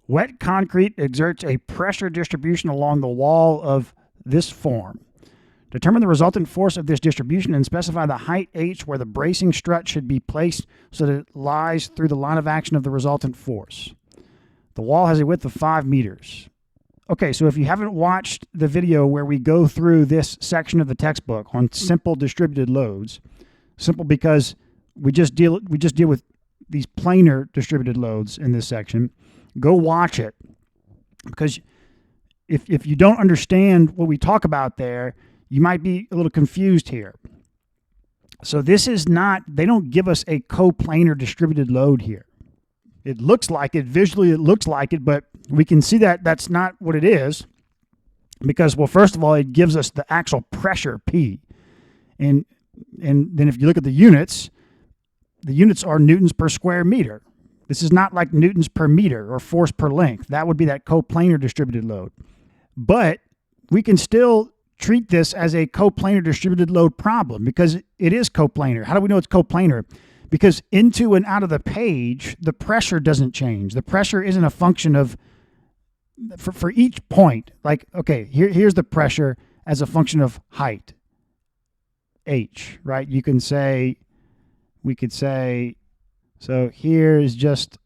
Wet concrete exerts a pressure distribution along the wall of this form. Determine the resultant force of this distribution and specify the height h where the bracing strut should be placed so that it lies through the line of action of the resultant force. The wall has a width of 5 meters. Okay, so if you haven't watched the video where we go through this section of the textbook on simple distributed loads, simple because we just deal with these planar distributed loads in this section, go watch it, because if you don't understand what we talk about there, you might be a little confused here. So this is not, they don't give us a coplanar distributed load here. It looks like it, visually it looks like it, but we can see that that's not what it is, because, well, first of all, it gives us the actual pressure P. And then if you look at the units are newtons per square meter. This is not like newtons per meter or force per length. That would be that coplanar distributed load. But we can still treat this as a coplanar distributed load problem because it is coplanar. How do we know it's coplanar? Because into and out of the page, the pressure doesn't change. The pressure isn't a function of, for each point, like, okay, here's the pressure as a function of height, h, right? We could say, so here is just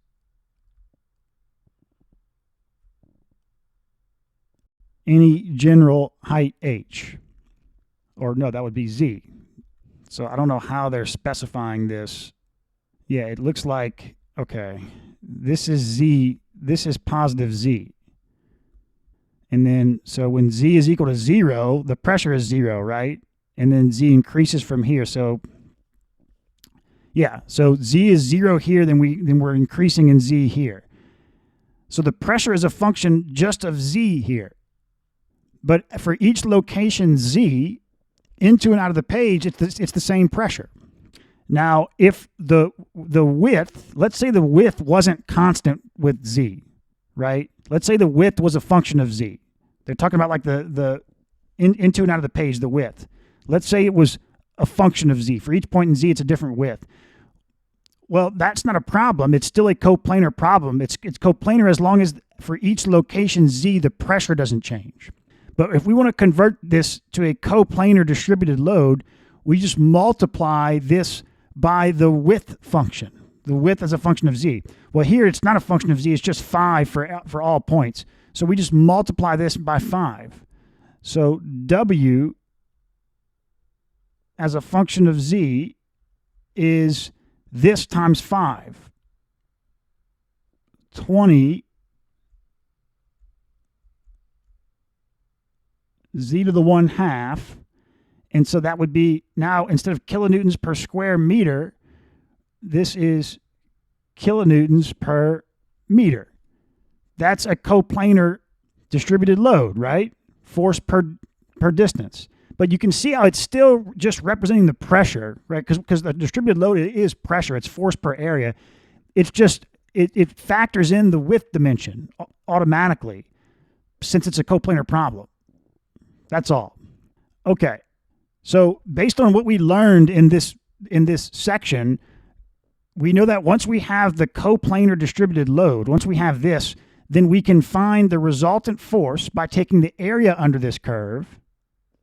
any general height h, or no, that would be z. So I don't know how they're specifying this. Yeah, it looks like, okay, this is z, this is positive z. And then, so when z is equal to 0, the pressure is 0, right? And then z increases from here. So yeah, so z is 0 here, then we're increasing in z here. So the pressure is a function just of z here. But for each location z, into and out of the page, it's the same pressure. Now, if the width, let's say the width wasn't constant with z, right? Let's say the width was a function of z. They're talking about like the into and out of the page, the width. Let's say it was a function of z. For each point in z, it's a different width. Well, that's not a problem. It's still a coplanar problem. It's coplanar as long as for each location z, the pressure doesn't change. But if we want to convert this to a coplanar distributed load, we just multiply this by the width function. The width as a function of z. Well, here it's not a function of z. It's just 5 for all points. So we just multiply this by 5. So w as a function of z is this times 5. 20 z to the 1/2. And so that would be, now instead of kilonewtons per square meter, this is kilonewtons per meter. That's a coplanar distributed load, right? Force per distance. But you can see how it's still just representing the pressure, right? Because the distributed load is pressure. It's force per area. It's just, it factors in the width dimension automatically since it's a coplanar problem. That's all. Okay. So based on what we learned in this section, we know that once we have the coplanar distributed load, once we have this, then we can find the resultant force by taking the area under this curve,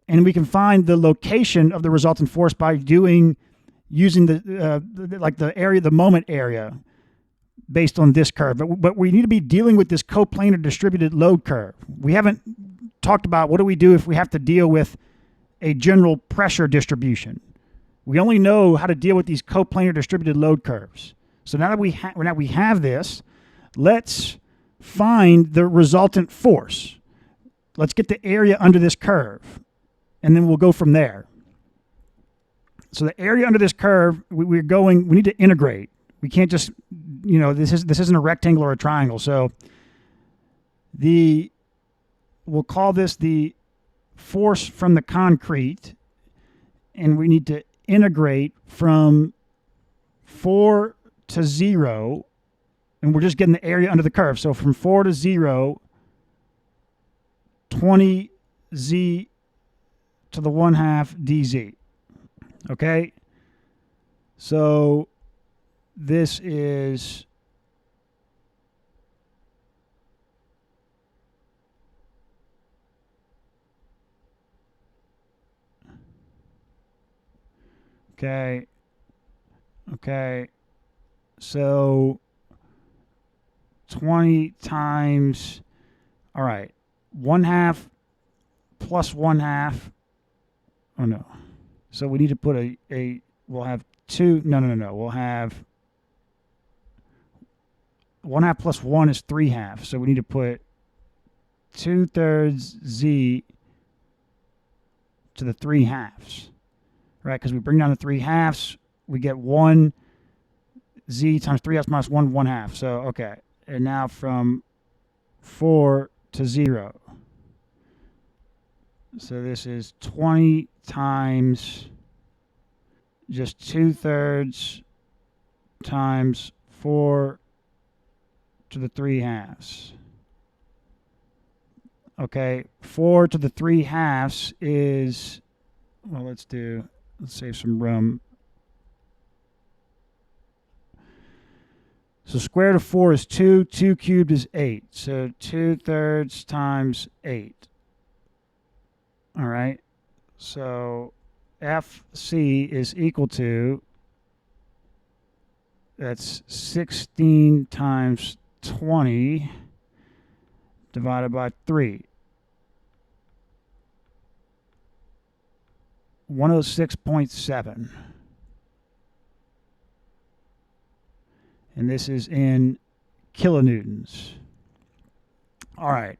and we can find the location of the resultant force by using the area, the moment area, based on this curve. But we need to be dealing with this coplanar distributed load curve. We haven't talked about what do we do if we have to deal with a general pressure distribution. We only know how to deal with these coplanar distributed load curves. So now that we have this, let's find the resultant force. Let's get the area under this curve, and then we'll go from there. So the area under this curve, we need to integrate. We can't just, this isn't a rectangle or a triangle. So we'll call this the force from the concrete, and we need to integrate from 4 to 0, and we're just getting the area under the curve. So from 4 to 0, 20z to the 1/2 dz. Okay? So this is Okay. Okay. So 20 times, all right, 1/2 plus 1/2. Oh, no. So we need to put we'll have two, no. We'll have 1/2 plus 1 is 3/2. So we need to put 2/3 z to the 3/2, right? Because we bring down the 3/2, we get 1 z times 3/2 minus 1, 1/2. So, okay. And now from 4 to 0. So this is 20 times just 2/3 times 4 to the 3/2. Okay, 4 to the 3/2 is, well, let's save some room. So square root of 4 is 2. 2 cubed is 8. So 2/3 times 8. All right. So FC is equal to, that's 16 times 20 divided by 3. 106.7. And this is in kilonewtons. All right.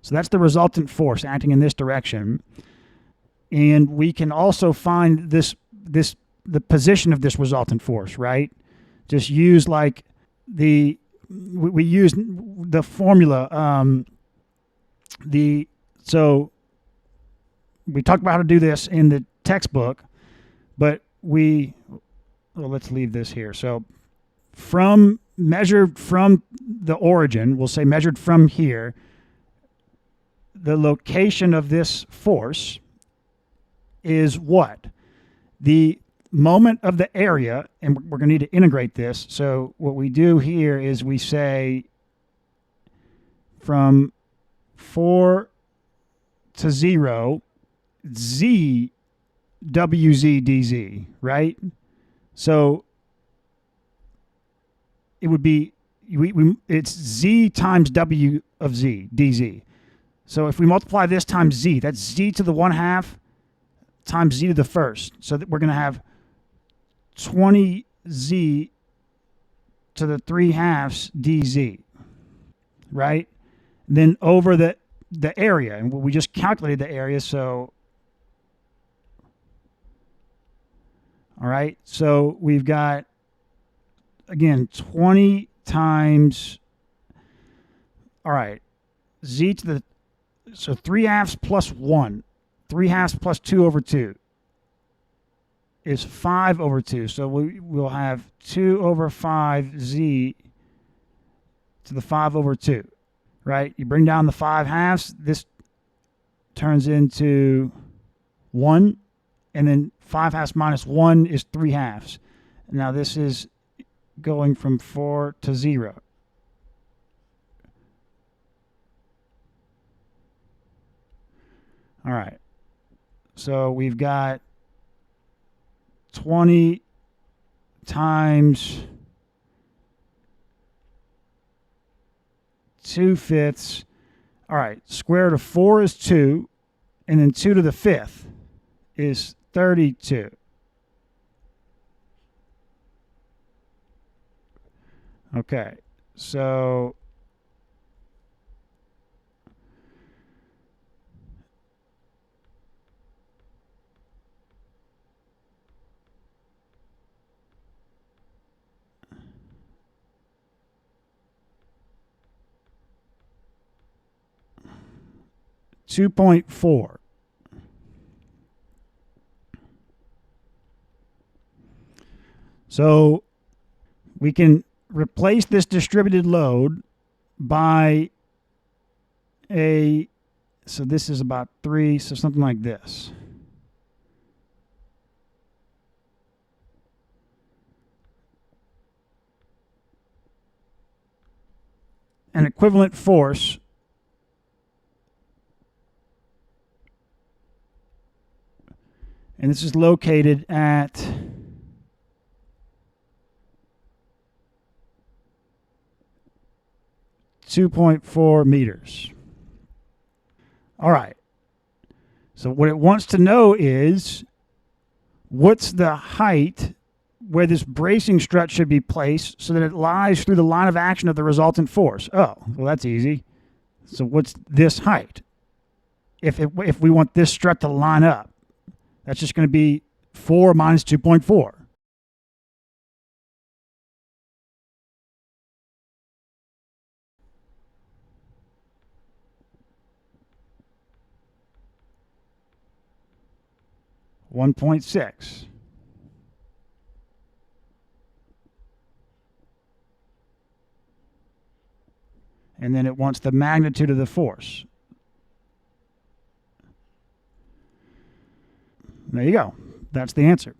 So that's the resultant force acting in this direction. And we can also find the position of this resultant force, right? Just use like we use the formula. So we talked about how to do this in the textbook, but let's leave this here. So measured from the origin, we'll say measured from here, the location of this force is what? The moment of the area, and we're going to need to integrate this. So what we do here is we say from 4 to 0, z wz dz, right? So it would be, it's z times w of z dz. So if we multiply this times z, that's z to the 1/2 times z to the first. So that we're going to have 20z to the 3/2 dz, right? And then over the area, and we just calculated the area, so all right, so we've got, again, 20 times, all right, z to the, so 3/2 plus 1, 3/2 plus 2 over 2 is 5 over 2. So we'll have 2 over 5 z to the 5 over 2, right? You bring down the 5/2, this turns into 1, and then 5/2 minus 1 is 3/2. Now this is going from 4 to 0. All right. So we've got 20 times 2/5. All right. Square root of 4 is 2, and then 2 to the 5th is 32. Okay. So $2.4. So we can replace this distributed load by so this is about 3, so something like this. An equivalent force and this is located at 2.4 meters. All right. So what it wants to know is what's the height where this bracing strut should be placed so that it lies through the line of action of the resultant force. Oh, well, that's easy. So what's this height? If we want this strut to line up, that's just going to be 4 minus 2.4. $1.6. And then it wants the magnitude of the force. There you go. That's the answer.